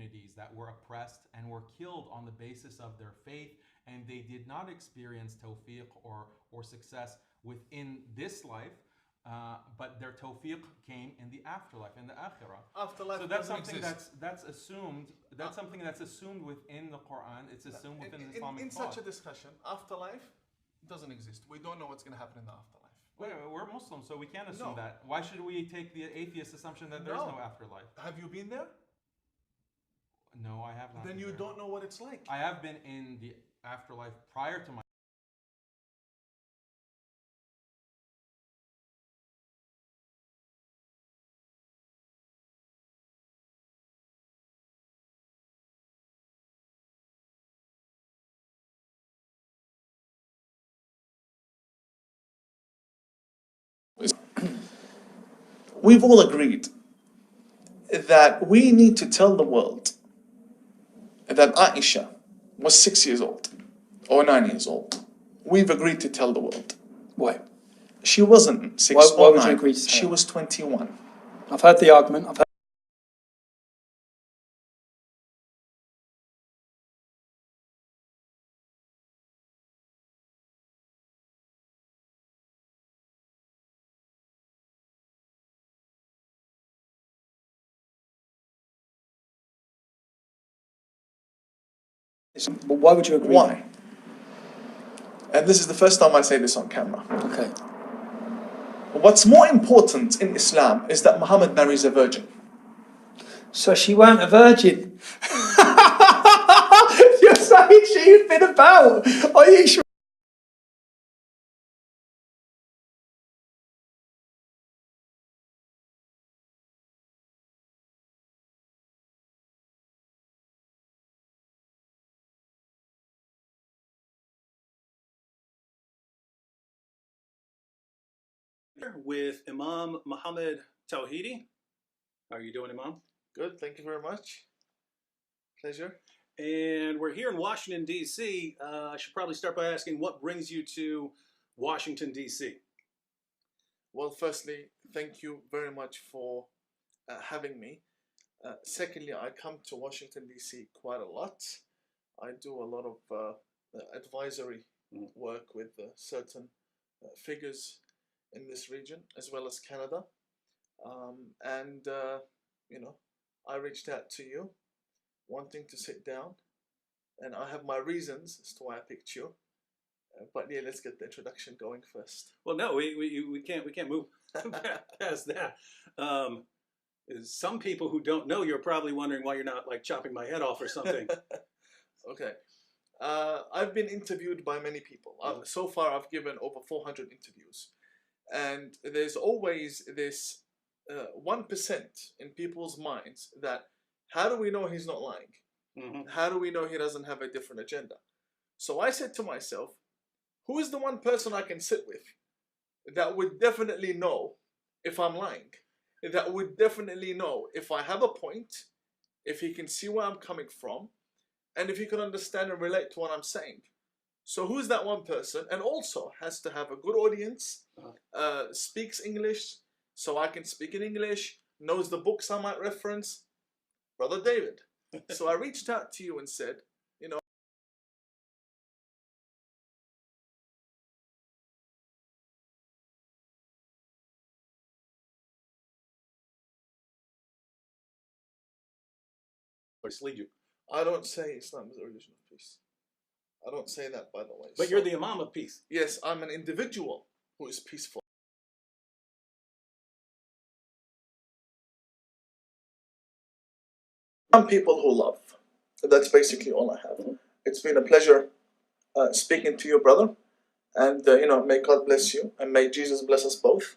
communities that were oppressed and were killed on the basis of their faith, and they did not experience tawfiq or success within this life, but their tawfiq came in the afterlife, in the akhirah. Afterlife So that's doesn't something exist. that's assumed. That's something that's assumed within the Quran. It's assumed within Islamic in thought. such a discussion, afterlife doesn't exist. We don't know what's going to happen in the afterlife. We're Muslims, so we can't assume No. that. Why should we take the atheist assumption that there is no afterlife? Have you been there? No, I have not. Then been you there. don't know what it's like. I have been in the afterlife prior to my. We've all agreed that we need to tell the world that Aisha was 6 years old or 9 years old. We've agreed to tell the world. Why? She wasn't 6 Why or would you 9. agree to say She that? was 21. I've heard the argument. I've heard but why would you agree? Why? And this is the first time I say this on camera. Okay. What's more important in Islam is that Muhammad marries a virgin. So she weren't a virgin. You're saying she's been about. Are you sure? With Imam Muhammad Tawhidi. How are you doing, Imam? Good, thank you very much. Pleasure. And we're here in Washington, D.C. I should probably start by asking what brings you to Washington, D.C.? Well, firstly, thank you very much for having me. Secondly, I come to Washington, D.C. quite a lot. I do a lot of advisory work with certain figures in this region, as well as Canada. You know, I reached out to you wanting to sit down, and I have my reasons as to why I picked you. But yeah, let's get the introduction going first. Well, no, we can't move past that. Some people who don't know you're probably wondering why you're not like chopping my head off or something. Okay. I've been interviewed by many people. So far, I've given over 400 interviews. And there's always this 1% in people's minds that, how do we know he's not lying? Mm-hmm. How do we know he doesn't have a different agenda? So I said to myself, who is the one person I can sit with that would definitely know if I'm lying? That would definitely know if I have a point, if he can see where I'm coming from, and if he can understand and relate to what I'm saying. So who's that one person? And also has to have a good audience, speaks English, so I can speak in English, knows the books I might reference. Brother David. So I reached out to you and said, you know, Mislead you. I don't say Islam is a religion of peace. I don't say that, by the way. But you're the Imam of peace. Yes, I'm an individual who is peaceful. Some people who love. That's basically all I have. It's been a pleasure speaking to you, brother. And, you know, may God bless you. And may Jesus bless us both.